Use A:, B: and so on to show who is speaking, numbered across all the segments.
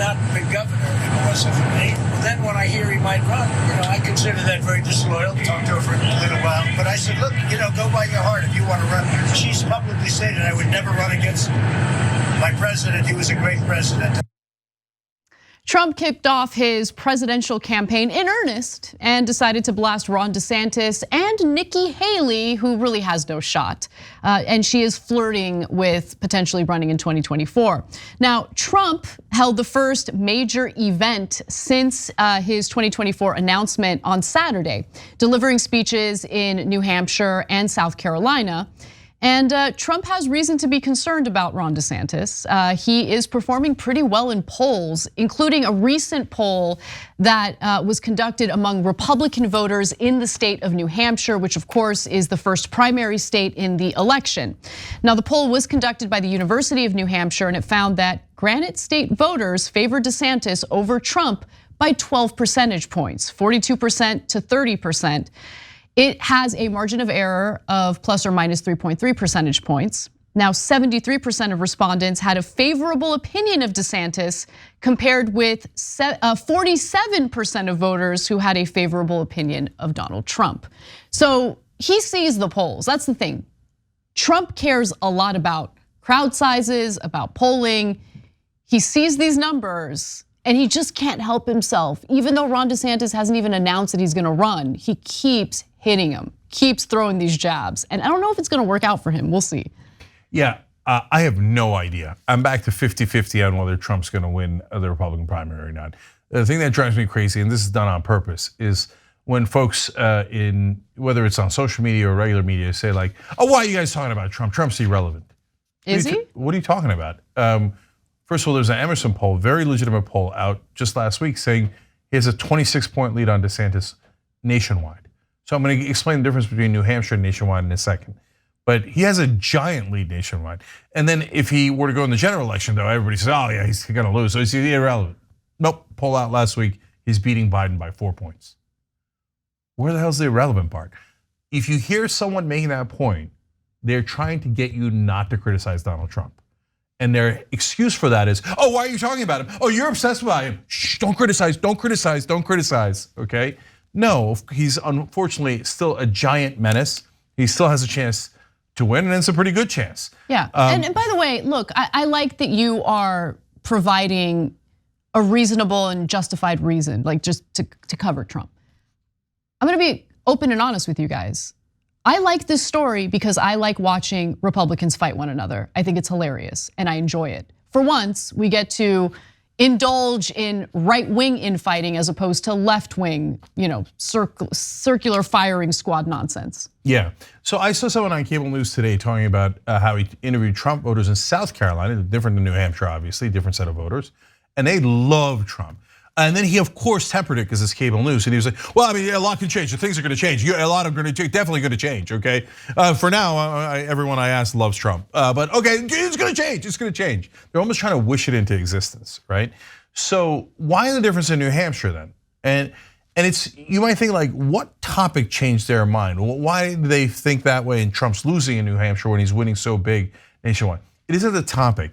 A: not been governor anymore, so for me. Then when I hear he might run, I consider that very disloyal. Talked to her for a little while, but I said, look, go by your heart if you want to run. She's publicly stated I would never run against my president. He was a great president.
B: Trump kicked off his presidential campaign in earnest and decided to blast Ron DeSantis and Nikki Haley, who really has no shot. And she is flirting with potentially running in 2024. Now, Trump held the first major event since his 2024 announcement on Saturday, delivering speeches in New Hampshire and South Carolina. And Trump has reason to be concerned about Ron DeSantis. He is performing pretty well in polls, including a recent poll that was conducted among Republican voters in the state of New Hampshire, which of course is the first primary state in the election. Now, the poll was conducted by the University of New Hampshire, and it found that Granite State voters favored DeSantis over Trump by 12 percentage points, 42% to 30%. It has a margin of error of plus or minus 3.3 percentage points. Now, 73% of respondents had a favorable opinion of DeSantis compared with 47% of voters who had a favorable opinion of Donald Trump. So he sees the polls, that's the thing. Trump cares a lot about crowd sizes, about polling. He sees these numbers and he just can't help himself. Even though Ron DeSantis hasn't even announced that he's gonna run, he keeps hitting him, keeps throwing these jabs. And I don't know if it's gonna work out for him, we'll see.
C: Yeah, I have no idea. I'm back to 50-50 on whether Trump's gonna win the Republican primary or not. The thing that drives me crazy, and this is done on purpose, is when folks in, whether it's on social media or regular media, say like, oh, why are you guys talking about Trump? Trump's irrelevant.
B: Is he?
C: What are you talking about? First of all, there's an Emerson poll, very legitimate poll out just last week saying he has a 26-point lead on DeSantis nationwide. So I'm going to explain the difference between New Hampshire and nationwide in a second. But he has a giant lead nationwide. And then if he were to go in the general election, though, everybody says, oh yeah, he's going to lose, so he's irrelevant. Nope, poll out last week, he's beating Biden by 4 points. Where the hell's the irrelevant part? If you hear someone making that point, they're trying to get you not to criticize Donald Trump. And their excuse for that is, oh, why are you talking about him? Oh, you're obsessed with him. Shh, don't criticize, don't criticize, don't criticize, okay? No, he's unfortunately still a giant menace. He still has a chance to win, and it's a pretty good chance.
B: Yeah, and by the way, look, I like that you are providing a reasonable and justified reason, like just to cover Trump. I'm gonna be open and honest with you guys. I like this story because I like watching Republicans fight one another. I think it's hilarious and I enjoy it. For once, we get to indulge in right-wing infighting as opposed to left-wing, circular firing squad nonsense.
C: Yeah, so I saw someone on cable news today talking about how he interviewed Trump voters in South Carolina, different than New Hampshire, obviously, different set of voters, and they love Trump. And then he, of course, tempered it because it's cable news. And he was like, well, I mean, a lot can change. Things are going to change. A lot are definitely going to change, okay? For now, everyone I asked loves Trump. But okay, it's going to change. It's going to change. They're almost trying to wish it into existence, right? So why the difference in New Hampshire then? And it's, you might think like, what topic changed their mind? Why do they think that way and Trump's losing in New Hampshire when he's winning so big nationwide? It isn't the topic,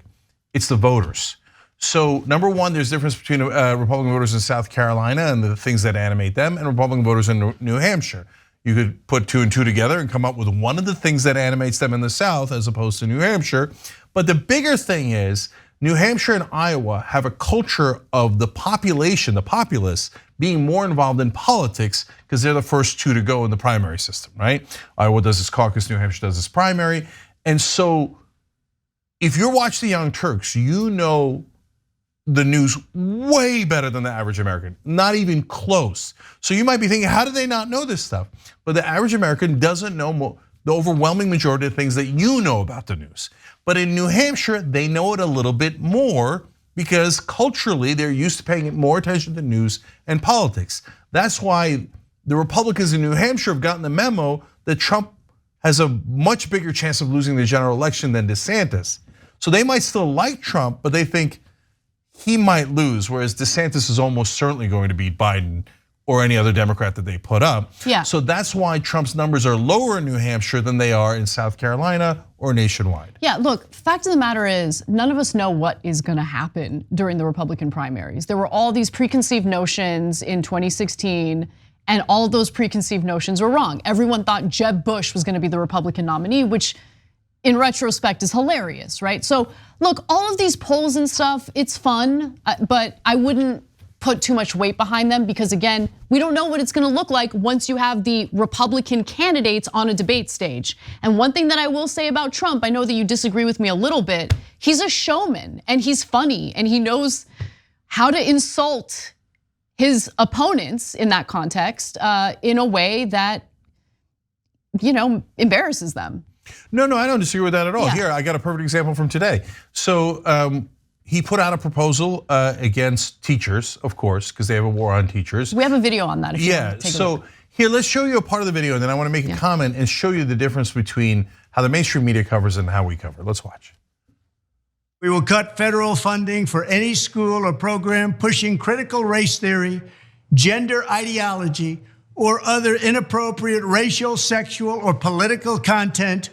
C: it's the voters. So number one, there's a difference between Republican voters in South Carolina and the things that animate them and Republican voters in New Hampshire. You could put 2 and 2 together and come up with one of the things that animates them in the South as opposed to New Hampshire. But the bigger thing is New Hampshire and Iowa have a culture of the population, the populace, being more involved in politics because they're the first 2 to go in the primary system, right? Iowa does its caucus, New Hampshire does its primary. And so if you're watching the Young Turks, you know the news way better than the average American, not even close. So you might be thinking, how do they not know this stuff? But the average American doesn't know the overwhelming majority of things that you know about the news. But in New Hampshire, they know it a little bit more because culturally they're used to paying more attention to news and politics. That's why the Republicans in New Hampshire have gotten the memo that Trump has a much bigger chance of losing the general election than DeSantis. So they might still like Trump, but they think he might lose, whereas DeSantis is almost certainly going to beat Biden or any other Democrat that they put up.
B: Yeah.
C: So that's why Trump's numbers are lower in New Hampshire than they are in South Carolina or nationwide.
B: Yeah, look, fact of the matter is, none of us know what is gonna happen during the Republican primaries. There were all these preconceived notions in 2016, and all of those preconceived notions were wrong. Everyone thought Jeb Bush was gonna be the Republican nominee, which in retrospect is hilarious, right? So look, all of these polls and stuff, it's fun, but I wouldn't put too much weight behind them because again, we don't know what it's gonna look like once you have the Republican candidates on a debate stage. And one thing that I will say about Trump, I know that you disagree with me a little bit, he's a showman and he's funny and he knows how to insult his opponents in that context in a way that, embarrasses them.
C: No, I don't disagree with that at all.
B: Yeah.
C: Here, I got a perfect example from today. So he put out a proposal against teachers, of course, because they have a war on teachers.
B: We have a video on that if you want to take a look.
C: So here, let's show you a part of the video and then I want to make a comment and show you the difference between how the mainstream media covers and how we cover. Let's watch.
A: We will cut federal funding for any school or program pushing critical race theory, gender ideology, or other inappropriate racial, sexual, or political content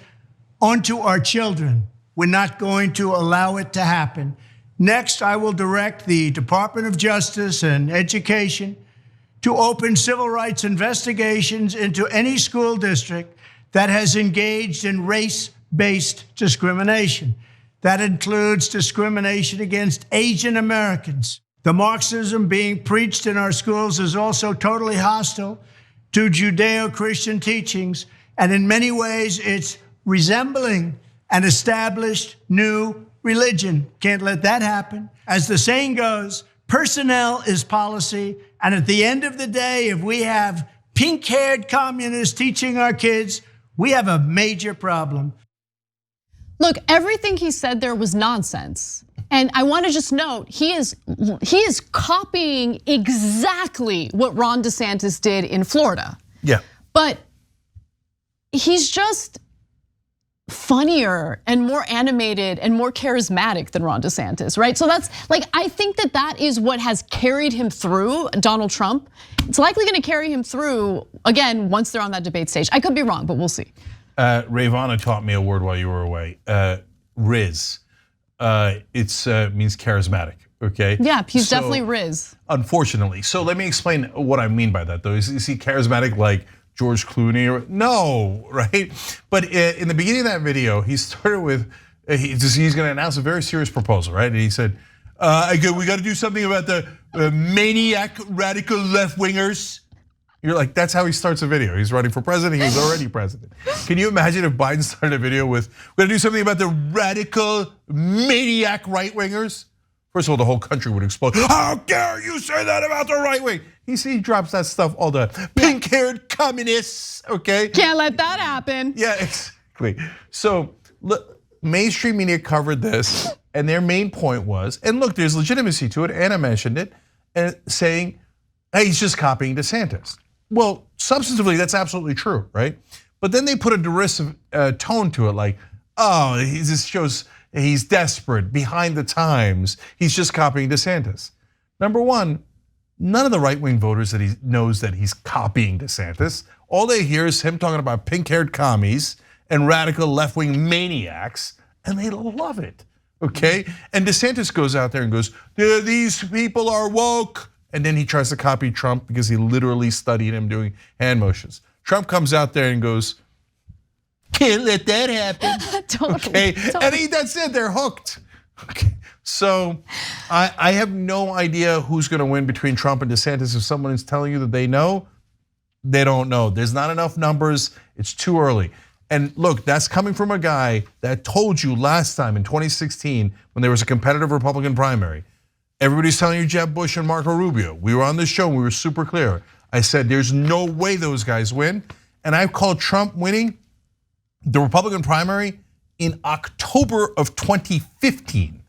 A: onto our children. We're not going to allow it to happen. Next, I will direct the Department of Justice and Education to open civil rights investigations into any school district that has engaged in race-based discrimination. That includes discrimination against Asian Americans. The Marxism being preached in our schools is also totally hostile to Judeo-Christian teachings, and in many ways it's resembling an established new religion. Can't let that happen. As the saying goes, personnel is policy, and at the end of the day, if we have pink-haired communists teaching our kids, we have a major problem.
B: Look, everything he said there was nonsense. And I want to just note, he is copying exactly what Ron DeSantis did in Florida.
C: Yeah.
B: But he's just funnier and more animated and more charismatic than Ron DeSantis, right? So that's I think that is what has carried him through, Donald Trump. It's likely gonna carry him through, again, once they're on that debate stage. I could be wrong, but we'll see.
C: Ravana taught me a word while you were away, Riz. It means charismatic, okay?
B: Yeah, he's definitely Riz.
C: Unfortunately. So let me explain what I mean by that though. Is he charismatic like George Clooney? No, right? But in the beginning of that video, he started with, he's gonna announce a very serious proposal, right? And he said, we gotta do something about the maniac radical left-wingers. You're like, that's how he starts a video. He's running for president, he was already president. Can you imagine if Biden started a video with, we're gonna do something about the radical maniac right-wingers? First of all, the whole country would explode. How dare you say that about the right wing? He drops that stuff all the time. Pink-haired communists, okay?
B: Can't let that happen.
C: Yeah, exactly. So look, mainstream media covered this and their main point was, and look, there's legitimacy to it, Anna mentioned it, and saying, hey, he's just copying DeSantis. Well, substantively, that's absolutely true, right? But then they put a derisive tone to it, like, oh, this shows he's desperate, behind the times. He's just copying DeSantis. Number one, none of the right-wing voters that he knows that he's copying DeSantis. All they hear is him talking about pink-haired commies and radical left-wing maniacs, and they love it, okay? And DeSantis goes out there and goes, these people are woke. And then he tries to copy Trump because he literally studied him doing hand motions. Trump comes out there and goes, can't let that happen.
B: Totally.
C: And that's it, they're hooked. Okay. So I have no idea who's gonna win between Trump and DeSantis. If someone is telling you that they know, they don't know. There's not enough numbers, it's too early. And look, that's coming from a guy that told you last time in 2016 when there was a competitive Republican primary, everybody's telling you Jeb Bush and Marco Rubio. We were on this show and we were super clear. I said there's no way those guys win. And I called Trump winning the Republican primary in October of 2015.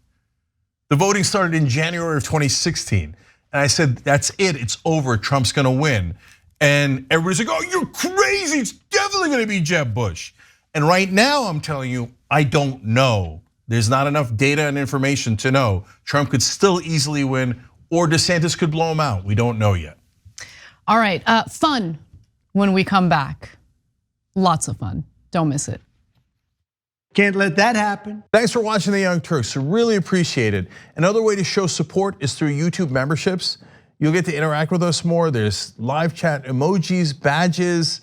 C: The voting started in January of 2016. And I said, that's it, it's over, Trump's gonna win. And everybody's like, oh, you're crazy, it's definitely gonna be Jeb Bush. And right now I'm telling you, I don't know. There's not enough data and information to know. Trump could still easily win or DeSantis could blow him out. We don't know yet.
B: All right, fun when we come back. Lots of fun. Don't miss it.
A: Can't let that happen.
C: Thanks for watching The Young Turks. Really appreciate it. Another way to show support is through YouTube memberships. You'll get to interact with us more. There's live chat, emojis, badges.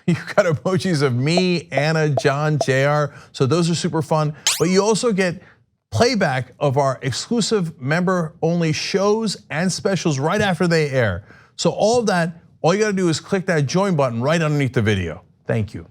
C: You've got emojis of me, Anna, John, JR. So those are super fun. But you also get playback of our exclusive member-only shows and specials right after they air. So all of that, all you gotta do is click that join button right underneath the video. Thank you.